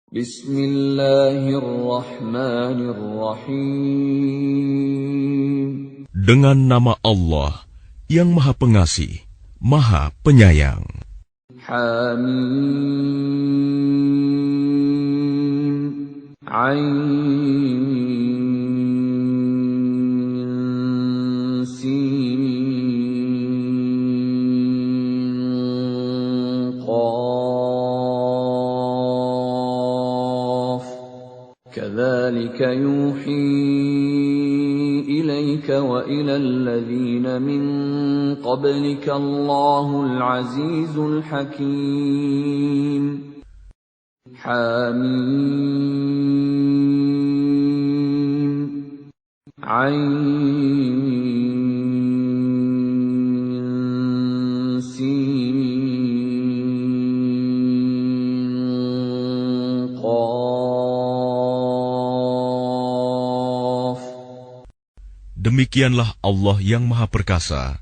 Bismillahirrahmanirrahim. Dengan nama Allah yang Maha Pengasih, Maha Penyayang. Hamim. Ain Sin Qaf. Kadzalika yuhi ilaika wa ilal ladzina min qablika Allahul Azizul Hakim. Hamim. Ain Sin Qaf. Demikianlah Allah yang Maha Perkasa,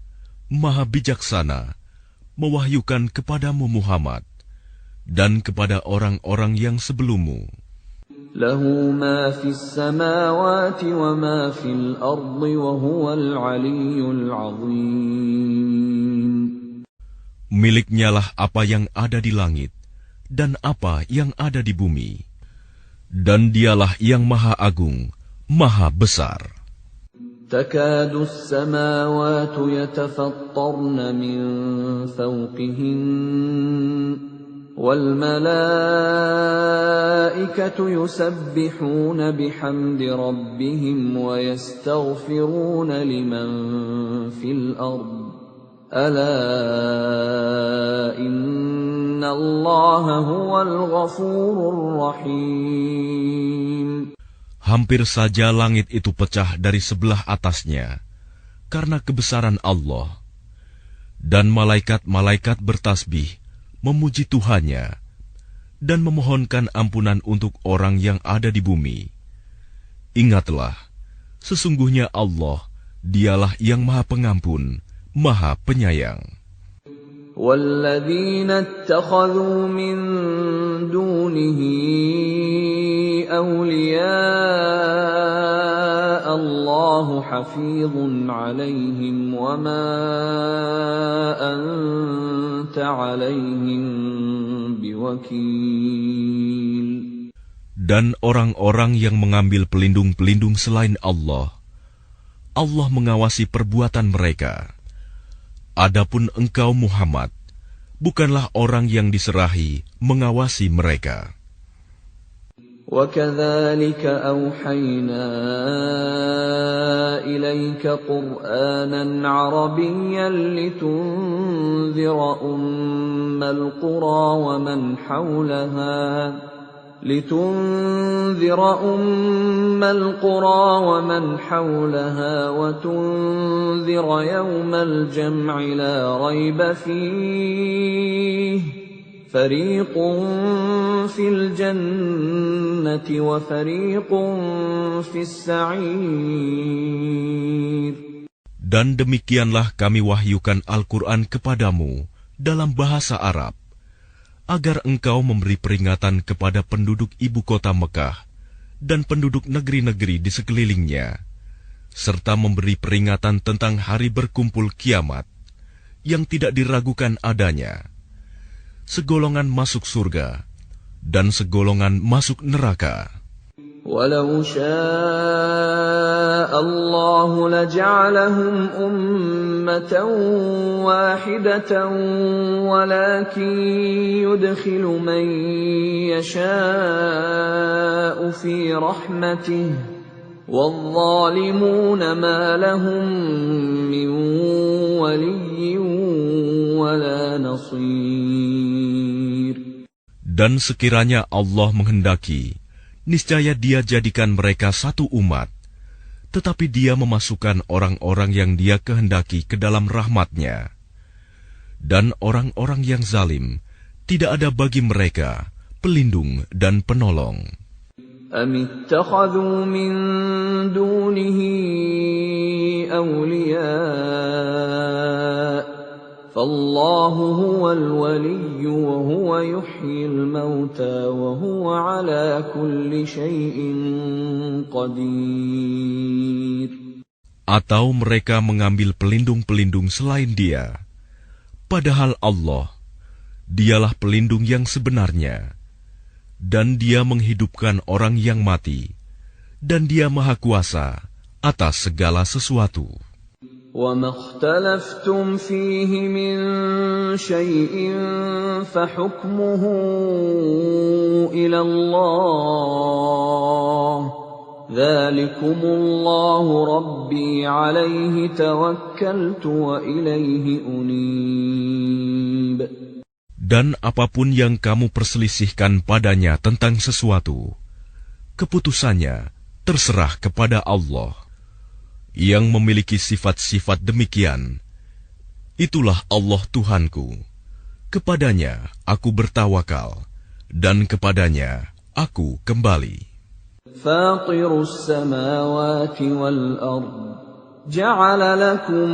Maha Bijaksana, mewahyukan kepadamu Muhammad dan kepada orang-orang yang sebelummu. Lahu ma fis samawati wa ma fil ardi wa huwal aliyyul azim. Miliknyalah apa yang ada di langit dan apa yang ada di bumi. Dan dialah yang Maha Agung, Maha Besar. Takadu as-samawatu yatafattarna min fawqihin wal malaikatu yusabbihuna bihamdi rabbihim wa yastaghfiruna liman fil ard. Ala inna Allaha huwal ghafurur rahim. Hampir saja langit itu pecah dari sebelah atasnya karena kebesaran Allah. Dan malaikat-malaikat bertasbih memuji Tuhannya dan memohonkan ampunan untuk orang yang ada di bumi. Ingatlah, sesungguhnya Allah, dialah yang Maha Pengampun, Maha Penyayang. وَالَّذِينَ اتَّخَذُوا مِن دُونِهِ أَوْلِيَاءَ اللَّهُ حَفِيظٌ عَلَيْهِمْ وَمَا أَنتَ عَلَيْهِمْ بِوَكِيلٍ. Dan orang-orang yang mengambil pelindung-pelindung selain Allah, Allah mengawasi perbuatan mereka. Adapun engkau Muhammad, bukanlah orang yang diserahi mengawasi mereka. وَكَذَلِكَ أَوْحَيْنَا إِلَيْكَ قُرْآنًا عَرَبِيًّا لِتُنذِرَ أُمَّ الْقُرَى وَمَنْ حَوْلَهَا وَتُنذِرَ يَوْمَ الْجَمْعِ لَا رَيْبَ فِيهِ فَرِيقٌ فِي الْجَنَّةِ وَفَرِيقٌ فِي السَّعِيرِ. Dan demikianlah kami wahyukan Al-Quran kepadamu dalam bahasa Arab, agar engkau memberi peringatan kepada penduduk ibu kota Mekah dan penduduk negeri-negeri di sekelilingnya, serta memberi peringatan tentang hari berkumpul kiamat yang tidak diragukan adanya. Segolongan masuk surga dan segolongan masuk neraka. وَلَوْ شَاءَ اللَّهُ لَجَعَلَهُمْ أُمَّةً وَاحِدَةً وَلَكِنْ يُدْخِلُ مَنْ يَشَاءُ فِي رَحْمَتِهِ وَالظَّالِمُونَ مَا لَهُمْ مِنْ وَلِيٍّ وَلَا نَصِيرٍ. Dan sekiranya Allah menghendaki, niscaya Dia jadikan mereka satu umat, tetapi Dia memasukkan orang-orang yang Dia kehendaki ke dalam rahmat-Nya. Dan orang-orang yang zalim, tidak ada bagi mereka pelindung dan penolong. أَمِ اتَّخَذُوا مِن دُونِهِ أَوْلِيَاءَ فالله هو الولي وهو يحيي الموتى وهو على كل شيء قدير. Atau mereka mengambil pelindung-pelindung selain Dia, padahal Allah, Dialah pelindung yang sebenarnya, dan Dia menghidupkan orang yang mati, dan Dia Maha Kuasa atas segala sesuatu. وَمَا اخْتَلَفْتُمْ فِيهِ مِنْ شَيْءٍ فَحُكْمُهُ إِلَى اللَّهِ ذَلِكُمُ اللَّهُ رَبِّي عَلَيْهِ تَوَكَّلْتُ وَإِلَيْهِ أُنِيبُ. Dan apapun yang kamu perselisihkan padanya tentang sesuatu, keputusannya terserah kepada Allah. Yang memiliki sifat-sifat demikian, itulah Allah Tuhanku. Kepadanya aku bertawakal, dan kepadanya aku kembali. Fatirus samawati wal ard, ja'ala lakum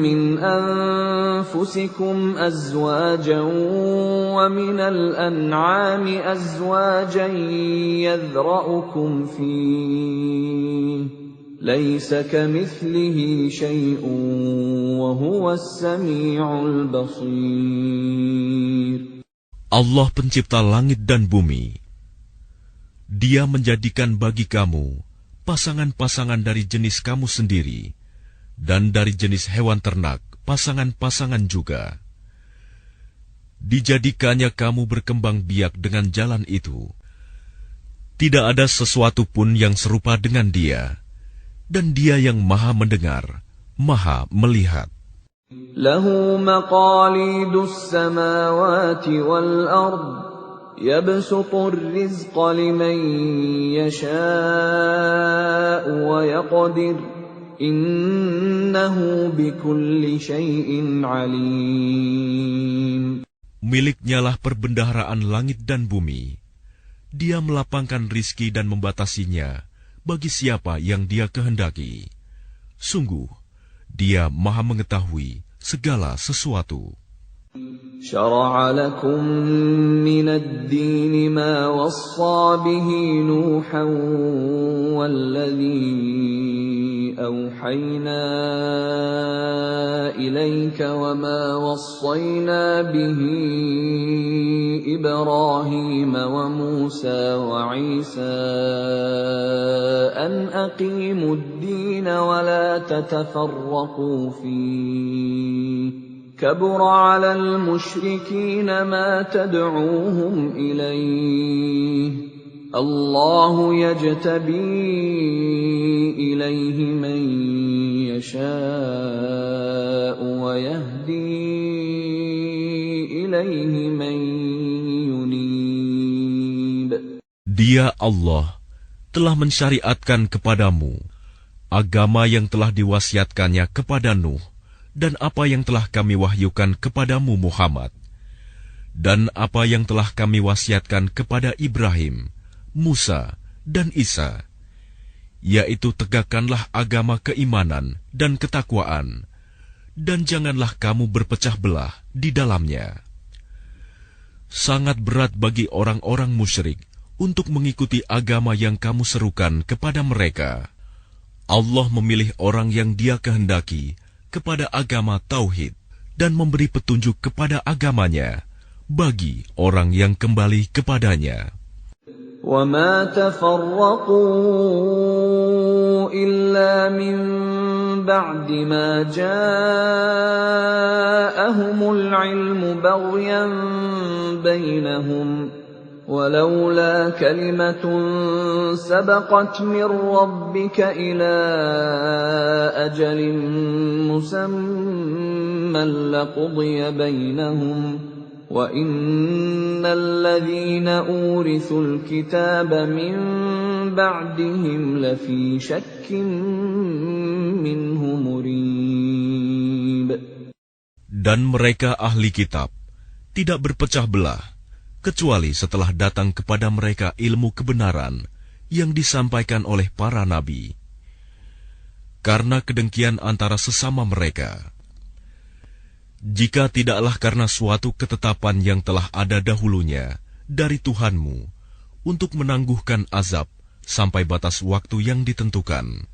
min anfusikum azwajan wa minal an'ami azwajan yadhra'ukum fihi. Laisa kamithlihi syai'un wa huwas sami'ul basir. Allah pencipta langit dan bumi. Dia menjadikan bagi kamu pasangan-pasangan dari jenis kamu sendiri, dan dari jenis hewan ternak pasangan-pasangan juga. Dijadikannya kamu berkembang biak dengan jalan itu. Tidak ada sesuatu pun yang serupa dengan Dia. Dan Dia yang Maha mendengar, Maha melihat. Lahu maqalidus samawati wal ard, yabsutur rizqa liman yasha'u wa yaqdir, innahu bikulli syai'in alim. Miliknyalah perbendaharaan langit dan bumi. Dia melapangkan rizki dan membatasinya bagi siapa yang Dia kehendaki. Sungguh, Dia Maha mengetahui segala sesuatu. Syara'a lakum minad dini ma wassa bihi Nuhan walladhi awhayna ilayka wa ma wassayna bihi Ibrahim wa Musa wa Isa an aqimud din wa la tatafarraqu fihi. كبر على المشركين ما تدعوهم إليه الله يجتبي إليه من يشاء ويهدي إليه من ينيب. Dia Allah telah mensyariatkan kepadamu agama yang telah diwasiatkannya kepada Nuh, dan apa yang telah kami wahyukan kepadamu Muhammad, dan apa yang telah kami wasiatkan kepada Ibrahim, Musa, dan Isa, yaitu tegakkanlah agama keimanan dan ketakwaan, dan janganlah kamu berpecah belah di dalamnya. Sangat berat bagi orang-orang musyrik untuk mengikuti agama yang kamu serukan kepada mereka. Allah memilih orang yang Dia kehendaki kepada agama tauhid dan memberi petunjuk kepada agamanya bagi orang yang kembali kepadanya. وَمَا تَفَرَّقُوا إِلَّا مِن بَعْدِ مَا جَاءَهُمُ الْعِلْمُ بَغْيًا بَيْنَهُمْ وَلَوْلَا كَلِمَةٌ سَبَقَتْ مِنْ رَبِّكَ إِلَى أَجَلٍ مُّسَمًّى لَّقُضِيَ بَيْنَهُمْ وَإِنَّ الَّذِينَ أُورِثُوا الْكِتَابَ مِنْ بَعْدِهِمْ لَفِي شَكٍّ مِّنْهُ مُرِيبٍ. Dan mereka ahli kitab tidak berpecah belah kecuali setelah datang kepada mereka ilmu kebenaran yang disampaikan oleh para nabi. Karena kedengkian antara sesama mereka, Jika tidaklah karena suatu ketetapan yang telah ada dahulunya dari Tuhanmu untuk menangguhkan azab sampai batas waktu yang ditentukan,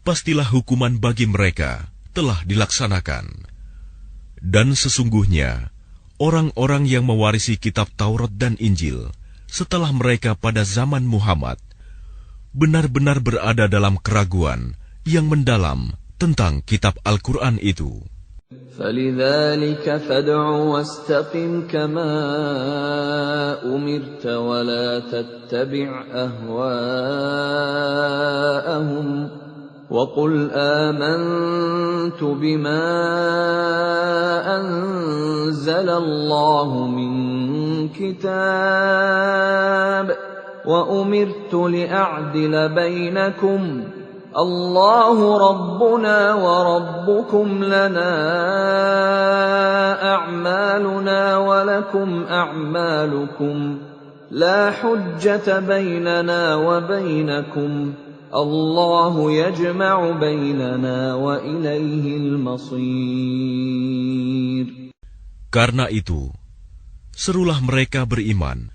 pastilah hukuman bagi mereka telah dilaksanakan. Dan sesungguhnya, orang-orang yang mewarisi kitab Taurat dan Injil setelah mereka pada zaman Muhammad benar-benar berada dalam keraguan yang mendalam tentang kitab Al-Quran itu. فَلِذَلِكَ فَادْعُ وَاسْتَقِمْ كَمَا أُمِرْتَ وَلَا تَتَّبِعْ أَهْوَاءَهُمْ وَقُلْ آمَنْتُ بِمَا أَنزَلَ اللَّهُ مِنْ كِتَابٍ وَأُمِرْتُ لِأَعْدِلَ بَيْنَكُمْ اللَّهُ رَبُّنَا وَرَبُّكُمْ لَنَا أَعْمَالُنَا وَلَكُمْ أَعْمَالُكُمْ لَا حُجَّةَ بَيْنَنَا وَبَيْنَكُمْ اللَّهُ يَجْمَعُ بَيْنَنَا وَإِلَيْهِ الْمَصِيرُ. Karena itu, serulah mereka beriman,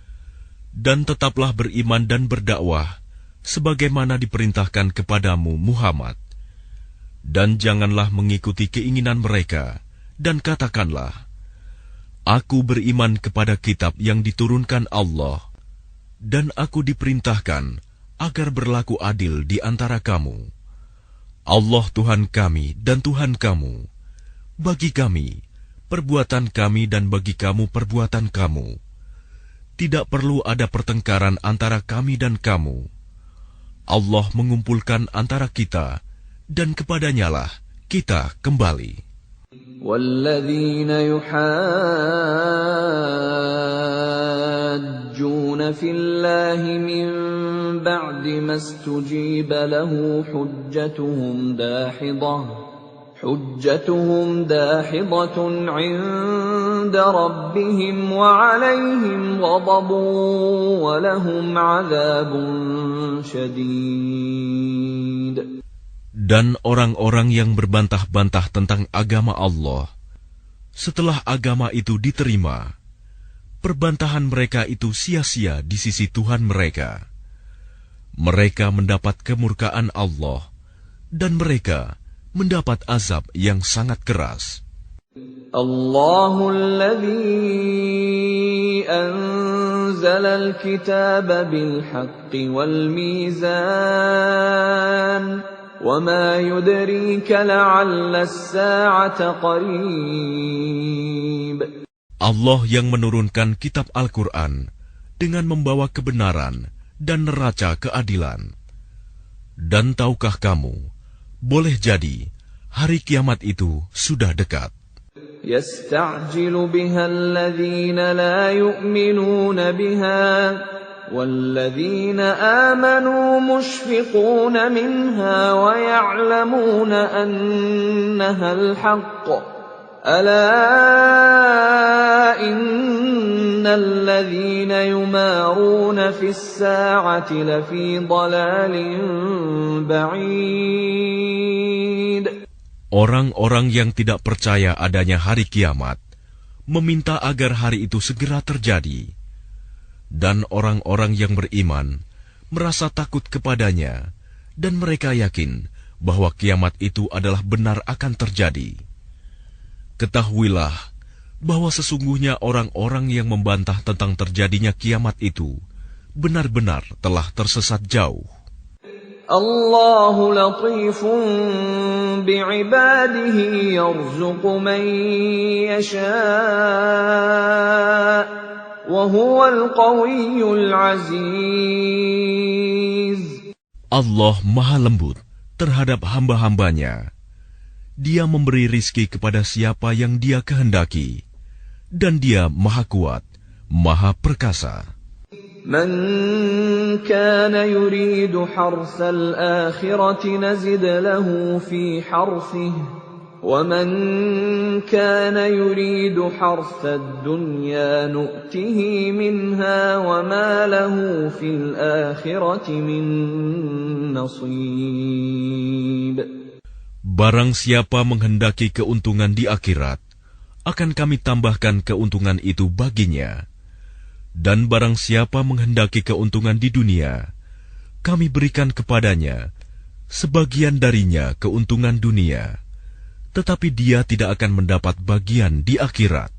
dan tetaplah beriman dan berdakwah sebagaimana diperintahkan kepadamu Muhammad. Dan janganlah mengikuti keinginan mereka, dan katakanlah, Aku beriman kepada kitab yang diturunkan Allah, dan aku diperintahkan agar berlaku adil di antara kamu. Allah Tuhan kami dan Tuhan kamu. Bagi kami, perbuatan kami dan bagi kamu perbuatan kamu. Tidak perlu ada pertengkaran antara kami dan kamu. Allah mengumpulkan antara kita, dan kepadanyalah kita kembali. وَالَّذِينَ يُحَاجُّونَ فِي اللَّهِ مِن بَعْدِ مَا اسْتُجِيبَ لَهُ حُجَّتُهُمْ دَاحِضَةٌ عِندَ رَبِّهِمْ وَعَلَيْهِمْ غَضَبٌ وَلَهُمْ عَذَابٌ شَدِيدٌ. Dan orang-orang yang berbantah-bantah tentang agama Allah, setelah agama itu diterima, perbantahan mereka itu sia-sia di sisi Tuhan mereka. Mereka mendapat kemurkaan Allah, dan mereka mendapat azab yang sangat keras. Allahul ladzi anzalal kitaba bil haqqi wal mizan wama yudrika la'alla as-sa'ata qarib. Allah yang menurunkan kitab Al-Quran dengan membawa kebenaran dan neraca keadilan. Dan tahukah kamu, boleh jadi hari kiamat itu sudah dekat. Yasta'jilu biha alladhina la yu'minuna biha walladhina amanu mushfiquna minha wa ya'lamuna annaha al-haqq. Ala innal ladhina yumaruna fis sa'ati lafi dhalalin ba'id. Orang-orang yang tidak percaya adanya hari kiamat meminta agar hari itu segera terjadi, dan orang-orang yang beriman merasa takut kepadanya, dan mereka yakin bahwa kiamat itu adalah benar akan terjadi. Ketahuilah bahwa sesungguhnya orang-orang yang membantah tentang terjadinya kiamat itu benar-benar telah tersesat jauh. Allahu latifun bi'ibadihi yarzuqu man yasha' wa huwal qawiyyul aziz. Allah Maha Lembut terhadap hamba-hambanya. Dia memberi rizki kepada siapa yang Dia kehendaki, dan Dia Maha Kuat, Maha Perkasa. Man kana yuridu harsal akhirati nazid lahu fi harsihi wa man kana yuridu harsad dunya nu'tihi minha wa ma lahu fil akhirati min nasib. Barang siapa menghendaki keuntungan di akhirat, akan kami tambahkan keuntungan itu baginya. Dan barang siapa menghendaki keuntungan di dunia, kami berikan kepadanya sebagian darinya keuntungan dunia, tetapi dia tidak akan mendapat bagian di akhirat.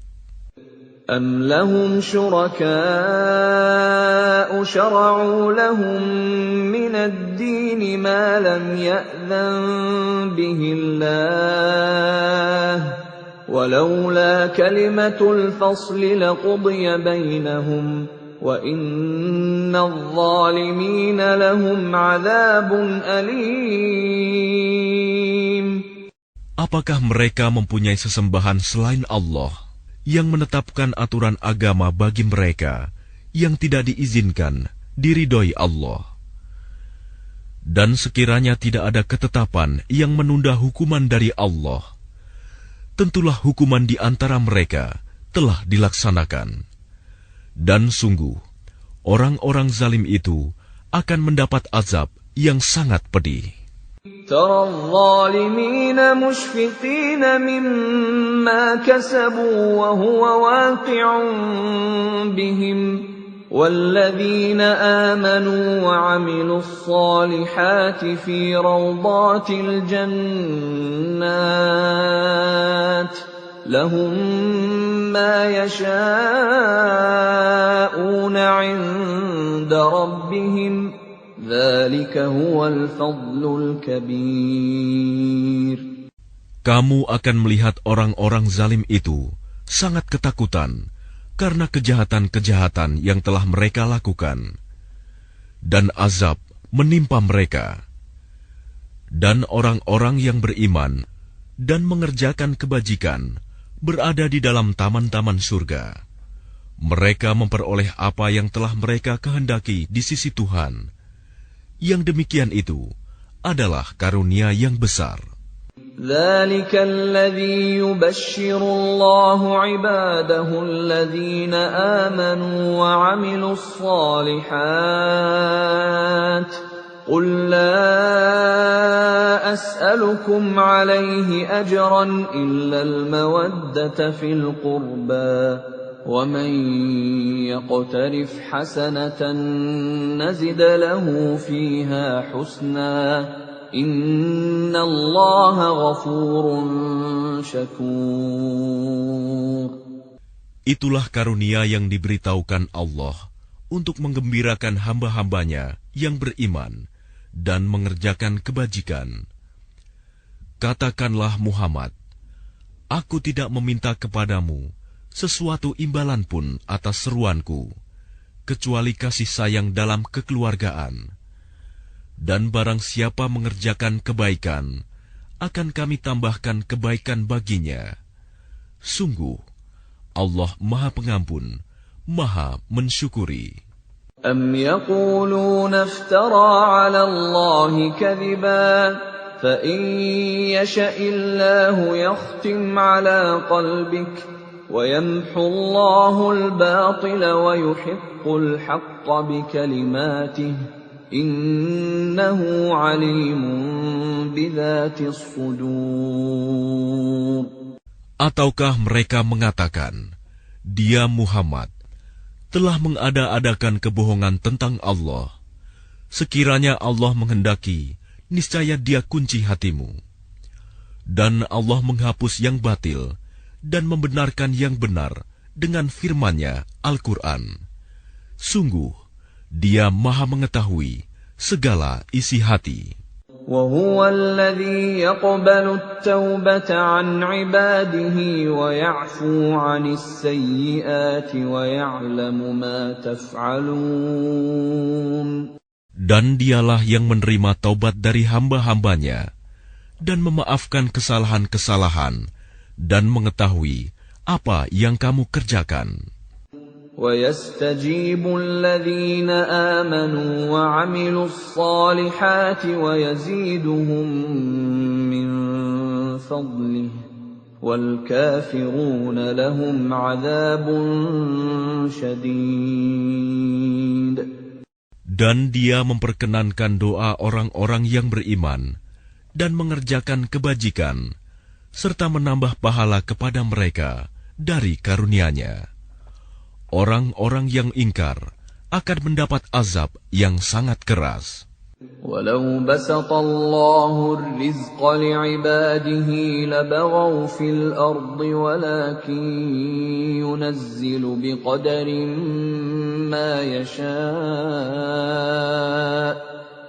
أَمْ لَهُمْ شُرَكَاءُ شَرَعُوا لَهُم مِّنَ الدِّينِ مَا لَمْ يَأْذَن بِهِ اللَّهُ وَلَوْلَا كَلِمَةُ الْفَصْلِ لَقُضِيَ بَيْنَهُمْ وَإِنَّ الظَّالِمِينَ لَهُمْ عَذَابٌ أَلِيمٌ. Apakah mereka mempunyai sesembahan selain Allah yang menetapkan aturan agama bagi mereka yang tidak diizinkan diridhoi Allah? Dan sekiranya tidak ada ketetapan yang menunda hukuman dari Allah, tentulah hukuman di antara mereka telah dilaksanakan. Dan sungguh, orang-orang zalim itu akan mendapat azab yang sangat pedih. تَرَى الظَّالِمِينَ مُشْفِقِينَ مِمَّا كَسَبُوا وَهُوَ وَاقِعٌ بِهِمْ وَالَّذِينَ آمَنُوا وَعَمِلُوا الصَّالِحَاتِ فِي رَوْضَاتِ الْجَنَّاتِ لَهُم مَّا يَشَاءُونَ عِندَ رَبِّهِمْ ذَلِكَ هُوَ الْفَضْلُ الْكَبِيرُ. Kamu akan melihat orang-orang zalim itu sangat ketakutan karena kejahatan-kejahatan yang telah mereka lakukan, dan azab menimpa mereka. Dan orang-orang yang beriman dan mengerjakan kebajikan berada di dalam taman-taman surga. Mereka memperoleh apa yang telah mereka kehendaki di sisi Tuhan. Yang demikian itu adalah karunia yang besar. ذَلِكَ الَّذِي يُبَشِّرُ اللَّهُ عِبَادَهُ الَّذِينَ آمَنُوا وَعَمِلُوا الصَّالِحَاتِ قُل لَّا أَسْأَلُكُمْ عَلَيْهِ أَجْرًا إِلَّا الْمَوَدَّةَ فِي الْقُرْبَى وَمَن يَقْتَرِفْ حَسَنَةً نَّزِدْ لَهُ فِيهَا حُسْنًا إِنَّ اللَّهَ غَفُورٌ شَكُورٌ. Itulah karunia yang diberitahukan Allah untuk menggembirakan hamba-hambanya yang beriman dan mengerjakan kebajikan. Katakanlah Muhammad, aku tidak meminta kepadamu sesuatu imbalan pun atas seruanku, kecuali kasih sayang dalam kekeluargaan. Dan barang siapa mengerjakan kebaikan, akan kami tambahkan kebaikan baginya. Sungguh, Allah Maha Pengampun, Maha Mensyukuri. أَمْ يَقُولُونَ افْتَرَىٰ عَلَى اللَّهِ كَذِبًا فَإِن يَشَإِ اللَّهُ يَخْتِمْ عَلَىٰ قَلْبِكَ وَيَمْحُ اللَّهُ الْبَاطِلَ وَيُحِقُّ الْحَقَّ بِكَلِمَاتِهِ إِنَّهُ عَلِيمٌ بِذَاتِ الصُّدُورِ. Ataukah mereka mengatakan, Dia Muhammad telah mengada-adakan kebohongan tentang Allah. Sekiranya Allah menghendaki, niscaya Dia kunci hatimu. Dan Allah menghapus yang batil dan membenarkan yang benar dengan firman-Nya Al-Quran. Sungguh, Dia Maha mengetahui segala isi hati. وَهُوَ الَّذِي يَقْبَلُ التَّوْبَةَ عَنْ عِبَادِهِ وَيَعْفُو عَنِ السَّيِّئَاتِ وَيَعْلَمُ مَا تَفْعَلُونَ. Dan Dialah yang menerima taubat dari hamba-hambanya dan memaafkan kesalahan-kesalahan dan mengetahui apa yang kamu kerjakan. وَيَسْتَجِيبُ الَّذِينَ آمَنُوا وَعَمِلُوا الصَّالِحَاتِ وَيَزِيدُهُم مِّن فَضْلِهِ وَالْكَافِرُونَ لَهُمْ عَذَابٌ شَدِيدٌ. Dan Dia memperkenankan doa orang-orang yang beriman dan mengerjakan kebajikan, serta menambah pahala kepada mereka dari karunia-Nya. Orang-orang yang ingkar akan mendapat azab yang sangat keras. وَلَوْ بَسَطَ اللَّهُ الرِّزْقَ لِعِبَادِهِ لَبَغَوْا فِي الْأَرْضِ وَلَكِنْ يُنَزِّلُ بِقَدَرٍ مَا يَشَاءُ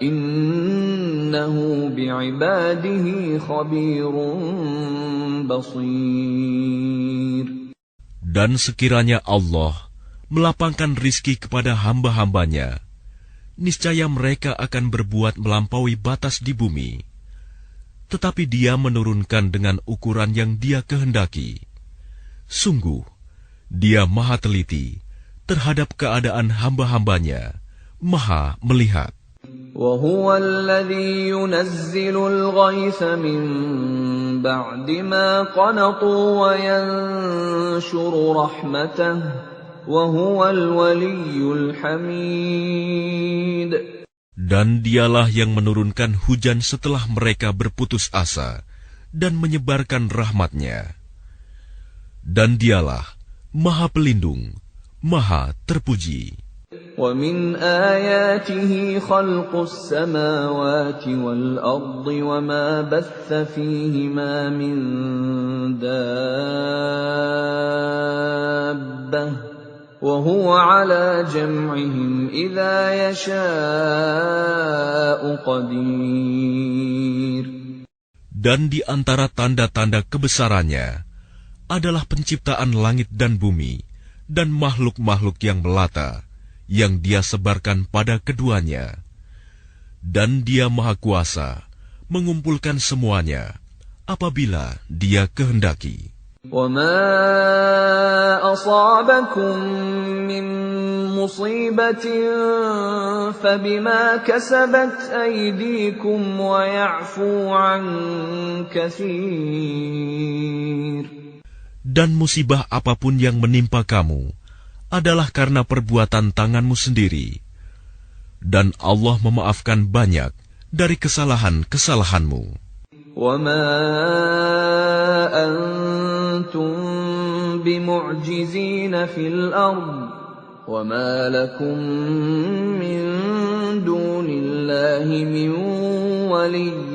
إِنَّهُ بِعِبَادِهِ خَبِيرٌ بَصِيرٌ. Dan sekiranya Allah melapangkan rizki kepada hamba-hambanya, niscaya mereka akan berbuat melampaui batas di bumi. Tetapi Dia menurunkan dengan ukuran yang Dia kehendaki. Sungguh, Dia Maha teliti terhadap keadaan hamba-hambanya, Maha melihat. وَهُوَ الَّذِي يُنَزِّلُ الْغَيْثَ مِن بَعْدِ مَا قَنَطُوا وَيَنشُرُ رَحْمَتَهُ وَهُوَ الْوَلِيُّ الْحَمِيدُ. Dan Dialah yang menurunkan hujan setelah mereka berputus asa dan menyebarkan rahmat-Nya. Dan Dialah Maha Pelindung, Maha Terpuji. وَمِنْ آيَاتِهِ خَلْقُ السَّمَاوَاتِ وَالْأَرْضِ وَمَا بَثَّ فِيهِمَا مِنْ دَابَّةٍ وَهُوَ عَلَى جَمْعِهِمْ إِذَا يَشَاءُ قَدِيرٌ. Dan di antara tanda-tanda kebesarannya adalah penciptaan langit dan bumi dan makhluk-makhluk yang melata yang Dia sebarkan pada keduanya. Dan Dia Maha Kuasa mengumpulkan semuanya apabila Dia kehendaki. وَمَا أَصَابَكُم مِّن مُّصِيبَةٍ فَبِمَا كَسَبَتْ أَيْدِيكُمْ وَيَعْفُو عَن كَثِيرٍ. Dan musibah apapun yang menimpa kamu adalah karena perbuatan tanganmu sendiri. Dan Allah memaafkan banyak dari kesalahan-kesalahanmu. وَمَا أَنْتُمْ بِمُعْجِزِينَ فِي الْأَرْضِ وَمَا لَكُمْ مِنْ دُونِ اللَّهِ مِنْ وَلِيٍّ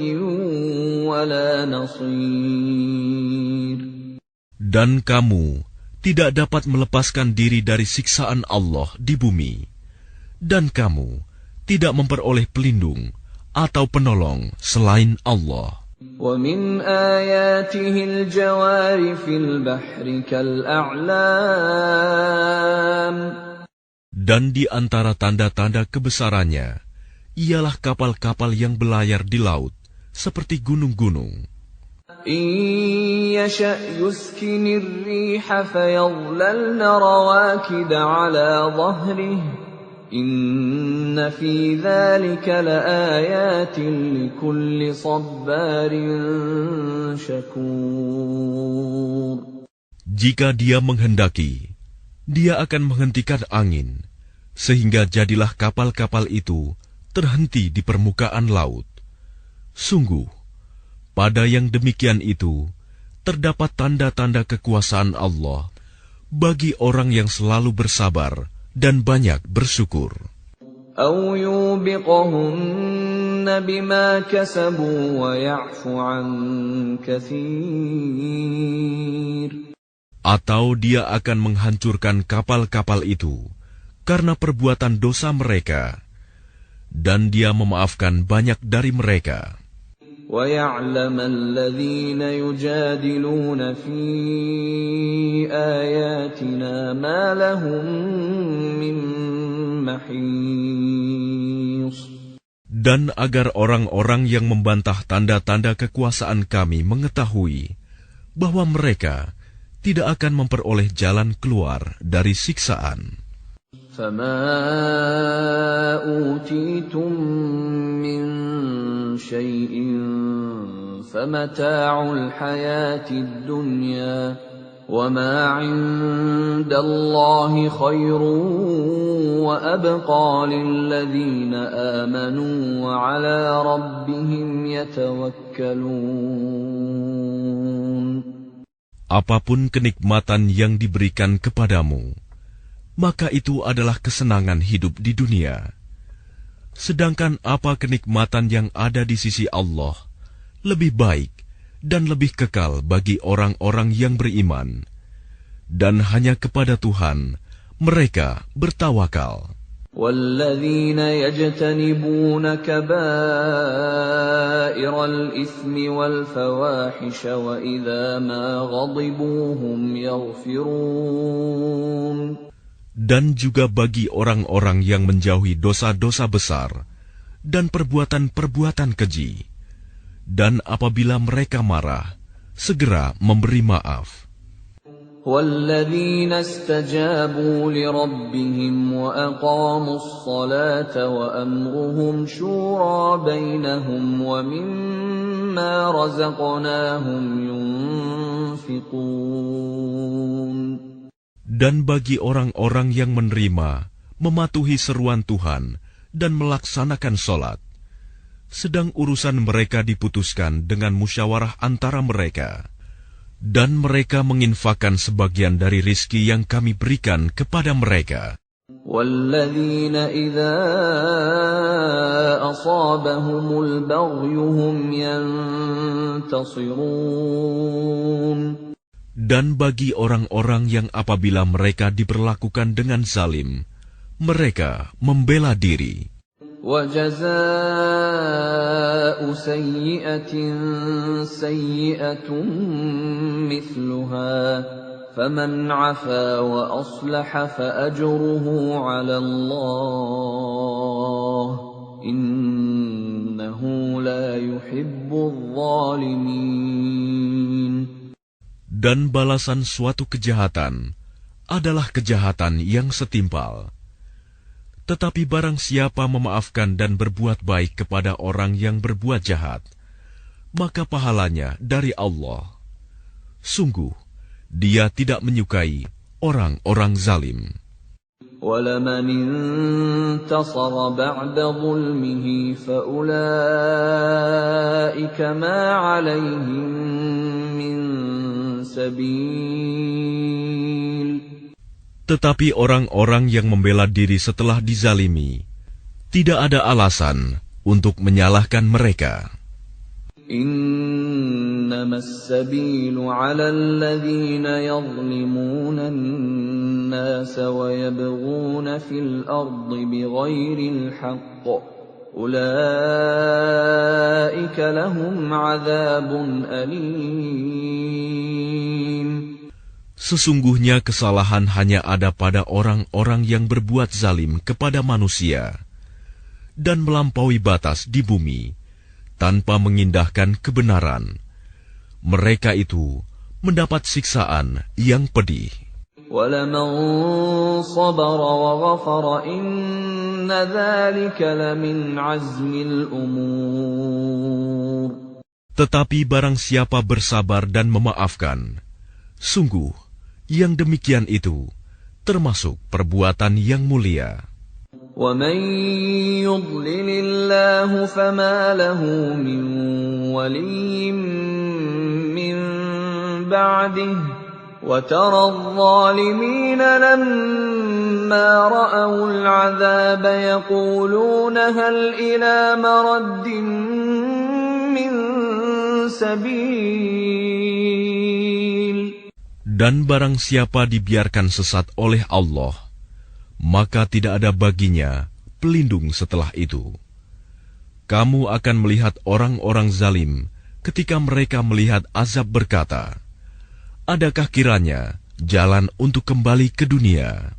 وَلَا نَصِيرٍ. Dan kamu tidak dapat melepaskan diri dari siksaan Allah di bumi, dan kamu tidak memperoleh pelindung atau penolong selain Allah. وَمِنْ آيَاتِهِ الْجَوَارِ فِي الْبَحْرِ كَالْأَعْلَامِ. Dan di antara tanda-tanda kebesarannya ialah kapal-kapal yang belayar di laut seperti gunung-gunung. إِن يَشَأْ يُسْكِنِ الرِّيحَ فَيَظْلَلْنَ رَوَاكِدَ عَلَى ظَهْرِهِ إِنَّ فِي ذَلِكَ لَآيَاتٍ لِكُلِّ صَبَّارٍ شَكُورٍ. Jika Dia menghendaki, Dia akan menghentikan angin, sehingga jadilah kapal-kapal itu terhenti di permukaan laut. Sungguh, pada yang demikian itu terdapat tanda-tanda kekuasaan Allah bagi orang yang selalu bersabar dan banyak bersyukur. أَوْ يُوبِقَهُنَّ بِمَا كَسَبُوا وَيَعْفُ عَنْ كَثِيرٍ. Atau Dia akan menghancurkan kapal-kapal itu karena perbuatan dosa mereka, dan Dia memaafkan banyak dari mereka. وَيَعْلَمَ الَّذِينَ يُجَادِلُونَ فِي آيَاتِنَا مَا لَهُم مِّن مَّحِيصٍ. Dan agar orang-orang yang membantah tanda-tanda kekuasaan Kami mengetahui bahwa mereka tidak akan memperoleh jalan keluar dari siksaan. فَمَا أُوتِيتُم مِّن شَيْءٍ فَمَتَاعُ الْحَيَاةِ الدُّنْيَا وَمَا عِندَ اللَّهِ خَيْرٌ وَأَبْقَىٰ لِلَّذِينَ آمَنُوا وَعَلَىٰ رَبِّهِمْ يَتَوَكَّلُونَ. apapun kenikmatan yang diberikan kepadamu, maka itu adalah kesenangan hidup di dunia. Sedangkan apa kenikmatan yang ada di sisi Allah lebih baik dan lebih kekal bagi orang-orang yang beriman, dan hanya kepada Tuhan mereka bertawakal. وَالَّذِينَ يَجْتَنِبُونَ كَبَائِرَ الْإِثْمِ وَالْفَوَاحِشَ وَإِذَا مَا غَضِبُوا هُمْ يَغْفِرُونَ. Dan juga bagi orang-orang yang menjauhi dosa-dosa besar dan perbuatan-perbuatan keji, dan apabila mereka marah, segera memberi maaf. وَالَّذِينَ اسْتَجَابُوا لِرَبِّهِمْ وَأَقَامُوا الصَّلَاةَ وَأَمْرُهُمْ شُورَىٰ بَيْنَهُمْ وَمِمَّا رَزَقْنَاهُمْ يُنْفِقُونَ. Dan bagi orang-orang yang menerima, mematuhi seruan Tuhan, dan melaksanakan sholat, sedang urusan mereka diputuskan dengan musyawarah antara mereka, dan mereka menginfakkan sebagian dari rizki yang kami berikan kepada mereka. وَالَّذِينَ إِذَا أَصَابَهُمُ الْبَغْيُ هُمْ يَنْتَصِرُونَ. Dan bagi orang-orang yang apabila mereka diperlakukan dengan zalim, mereka membela diri. وَجَزَاءُ سَيِّئَةٍ سَيِّئَةٌ مِثْلُهَا فَمَنْ عَفَا وَأَصْلَحَ فَأَجْرُهُ عَلَى اللَّهِ إِنَّهُ لَا يُحِبُّ الظَّالِمِينَ. Dan balasan suatu kejahatan adalah kejahatan yang setimpal. Tetapi barang siapa memaafkan dan berbuat baik kepada orang yang berbuat jahat, maka pahalanya dari Allah. Sungguh, Dia tidak menyukai orang-orang zalim. وَلَمَنِ انتَصَرَ بَعْدَ ظُلْمِهِ فَأُولَئِكَ مَا عَلَيْهِمْ مِنْ سَبِيلٍ. Tetapi orang-orang yang membela diri setelah dizalimi, tidak ada alasan untuk menyalahkan mereka. إِنَّمَا السَّبِيلُ عَلَى الَّذِينَ يَظْلِمُونَ النَّاسَ وَيَبْغُونَ فِي الْأَرْضِ بِغَيْرِ الْحَقِّ أُولَئِكَ لَهُمْ عَذَابٌ أَلِيمٌ. Sesungguhnya kesalahan hanya ada pada orang-orang yang berbuat zalim kepada manusia dan melampaui batas di bumi tanpa mengindahkan kebenaran. Mereka itu mendapat siksaan yang pedih. وَلَمَنْ صَبَرَ وَغَفَرَ إِنَّ ذَلِكَ لَمِنْ عَزْمِ الْأُمُورِ. Tetapi barang siapa bersabar dan memaafkan, sungguh yang demikian itu termasuk perbuatan yang mulia. وَمَنْ يُضْلِلِ اللَّهُ فَمَا لَهُ مِنْ وَلِيٍّ مِّنْ بَعْدِهِ وَتَرَى الظَّالِمِينَ لَمَّا رَأَوُا الْعَذَابَ يَقُولُونَ هَلْ إِلَى مَرَدٍّ مِّنْ سَبِيلٍ. Dan barang siapa dibiarkan sesat oleh Allah, maka tidak ada baginya pelindung setelah itu. Kamu akan melihat orang-orang zalim ketika mereka melihat azab berkata, adakah kiranya jalan untuk kembali ke dunia?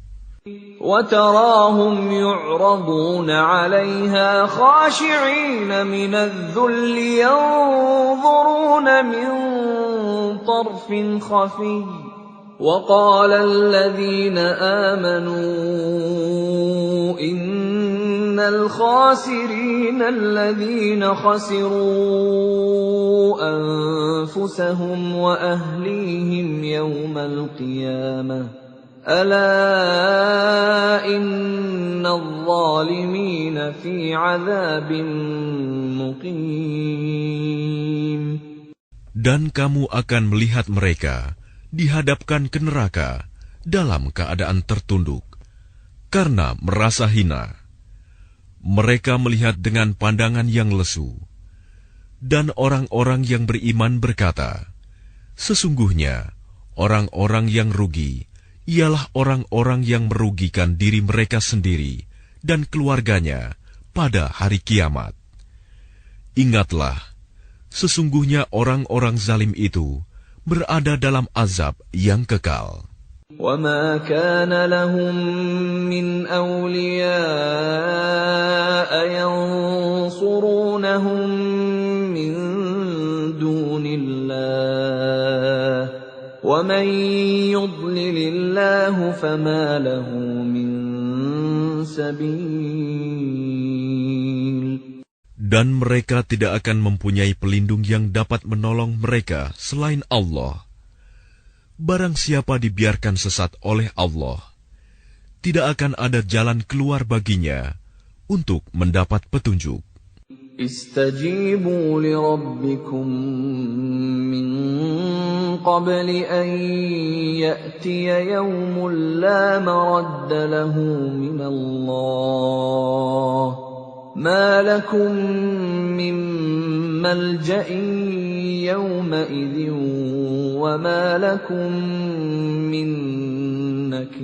وَتَرَاهُمْ يُعْرَضُونَ عَلَيْهَا خَاشِعِينَ مِنَ الذُّلِّ يَنظُرُونَ مِنْ طَرْفٍ خَفِيٍّ وَقَالَ الَّذِينَ آمَنُوا إِنَّ الْخَاسِرِينَ الَّذِينَ خَسِرُوا أَنفُسَهُمْ وَأَهْلِيهِمْ يَوْمَ الْقِيَامَةِ أَلَا إِنَّ الظَّالِمِينَ فِي عَذَابٍ مُقِيمٍ. Dan kamu akan melihat mereka dihadapkan ke neraka dalam keadaan tertunduk karena merasa hina. Mereka melihat dengan pandangan yang lesu, dan orang-orang yang beriman berkata, sesungguhnya orang-orang yang rugi ialah orang-orang yang merugikan diri mereka sendiri dan keluarganya pada hari kiamat. Ingatlah, sesungguhnya orang-orang zalim itu berada dalam azab yang kekal. وَمَا كَانَ لَهُم مِّنْ أَوْلِيَاءَ يَنصُرُونَهُم مِّن دُونِ اللَّهِ وَمَن يُضْلِلِ اللَّهُ فَمَا لَهُ مِن سَبِيلٍ. Dan mereka tidak akan mempunyai pelindung yang dapat menolong mereka selain Allah. Barang siapa dibiarkan sesat oleh Allah, tidak akan ada jalan keluar baginya untuk mendapat petunjuk. Istajibu li rabbikum min qabli an ya'tiya yawmun la maradda lahu min Allah, ma lakum min malja'in yawma idhin wa ma lakum min nakir.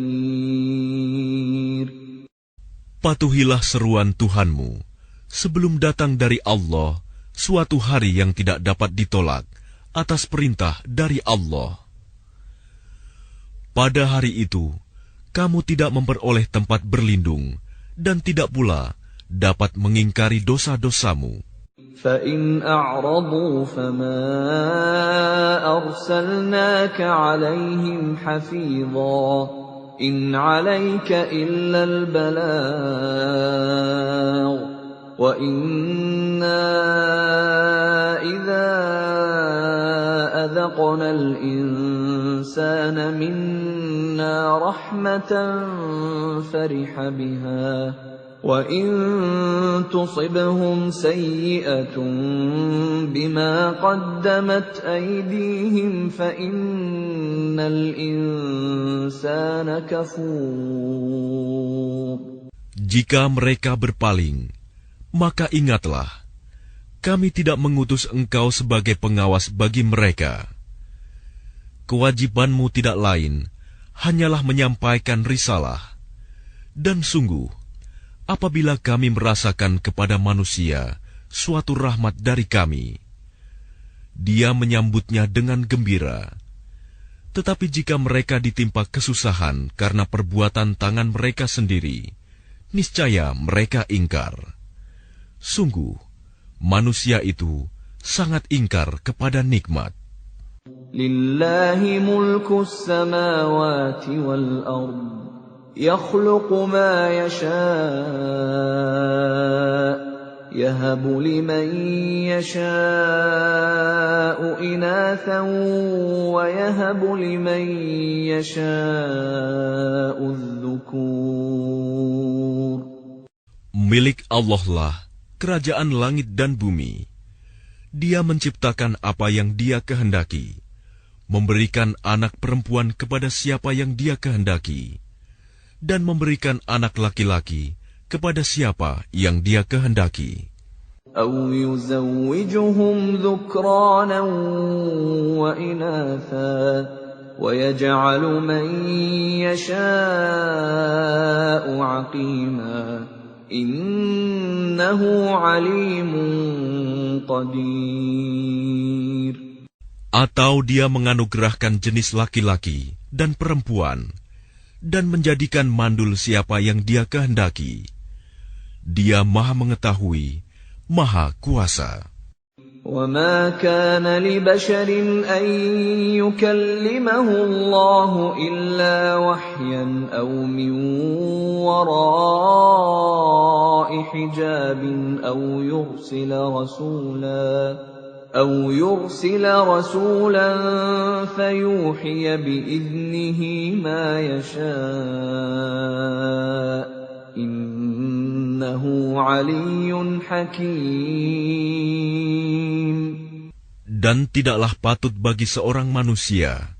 Patuhilah seruan Tuhanmu sebelum datang dari Allah suatu hari yang tidak dapat ditolak atas perintah dari Allah. Pada hari itu, kamu tidak memperoleh tempat berlindung dan tidak pula dapat mengingkari dosa-dosamu. فَإِنْ أَعْرَضُوا فَمَا أَرْسَلْنَاكَ عَلَيْهِمْ حَفِيظًا إِنْ عَلَيْكَ إِلَّا الْبَلَاغُ وَإِنَّا إِذَا أَذَقْنَا الْإِنسَانَ مِنَّا رَحْمَةً فَرِحَ بِهَا وَإِن تُصِبْهُمْ سَيِّئَةٌ بِمَا قَدَّمَتْ أَيْدِيهِمْ فَإِنَّ الْإِنسَانَ كَفُورٌ. Jika mereka berpaling, maka ingatlah, kami tidak mengutus engkau sebagai pengawas bagi mereka. Kewajibanmu tidak lain, hanyalah menyampaikan risalah. Dan sungguh, apabila kami merasakan kepada manusia suatu rahmat dari kami, dia menyambutnya dengan gembira. Tetapi jika mereka ditimpa kesusahan karena perbuatan tangan mereka sendiri, niscaya mereka ingkar. Sungguh, manusia itu sangat ingkar kepada nikmat. Lillahi mulkus samawati wal ard. يخلق ما يشاء يهب لمن يشاء إناثا ويهب لمن يشاء الذكور. Milik Allah lah kerajaan langit dan bumi. Dia menciptakan apa yang Dia kehendaki, memberikan anak perempuan kepada siapa yang Dia kehendaki, dan memberikan anak laki-laki kepada siapa yang Dia kehendaki. أَوْ يُزَوِّجُهُمْ ذُكْرَانًا وَإِنَاثًا وَيَجْعَلُ مَن يَشَاءُ عَقِيمًا إِنَّهُ عَلِيمٌ قَدِيرٌ. Atau Dia menganugerahkan jenis laki-laki dan perempuan, dan menjadikan mandul siapa yang Dia kehendaki. Dia Maha Mengetahui, Maha Kuasa. وَمَا كَانَ لِبَشَرٍ أَن يُكَلِّمَهُ اللَّهُ إِلَّا وَحْيًا أَوْ مِن وَرَاءِ حِجَابٍ أَوْ يُرْسِلَ رَسُولًا فَيُوحِيَ بِإِذْنِهِ مَا يَشَاءُ إِنَّهُ عَلِيٌّ حَكِيمٌ. Dan tidaklah patut bagi seorang manusia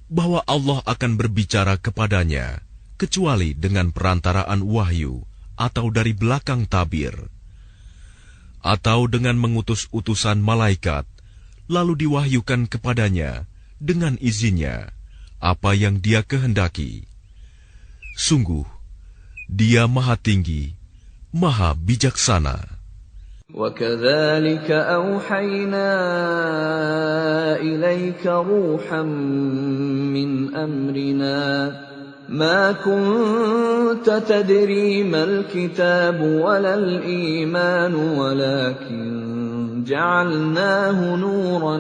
bahwa Allah akan berbicara kepadanya kecuali dengan perantaraan wahyu atau dari belakang tabir, atau dengan mengutus utusan malaikat, lalu diwahyukan kepadanya dengan izinnya apa yang Dia kehendaki. Sungguh, Dia Maha Tinggi, Maha Bijaksana. وَكَذَلِكَ أَوْحَيْنَا إِلَيْكَ رُوحًا مِّنْ أَمْرِنَا مَا كُنتَ تَدْرِي مَا الْكِتَابُ وَلَا الْإِيمَانُ وَلَكِنْ جَعَلْنَاهُ نُورًا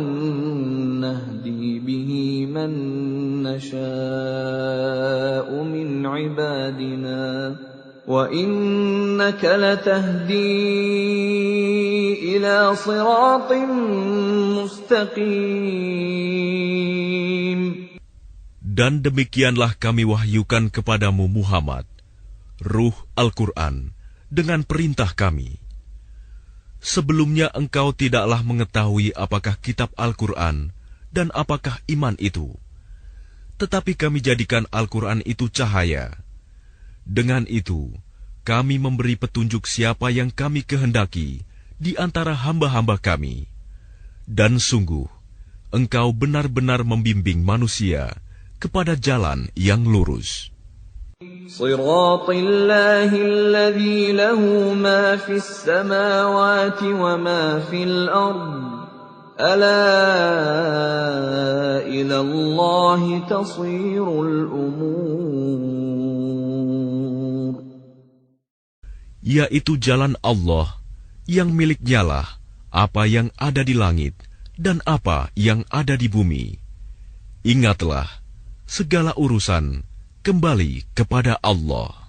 نَهْدِي بِهِ مَن نَّشَاءُ مِنْ عِبَادِنَا وَإِنَّكَ لَتَهْدِي إِلَى صِرَاطٍ مُسْتَقِيمٍ. Dan demikianlah kami wahyukan kepadamu Muhammad, Ruh Al-Quran, dengan perintah kami. Sebelumnya engkau tidaklah mengetahui apakah kitab Al-Quran dan apakah iman itu. Tetapi kami jadikan Al-Quran itu cahaya. Dengan itu, kami memberi petunjuk siapa yang kami kehendaki di antara hamba-hamba kami. Dan sungguh, engkau benar-benar membimbing manusia kepada jalan yang lurus. Shiratal ladzi lahu ma fis samawati wa ma fil ard. Ala ila Allahi tasirul umur. Yaitu jalan Allah yang miliknyalah apa yang ada di langit dan apa yang ada di bumi. Ingatlah, segala urusan kembali kepada Allah.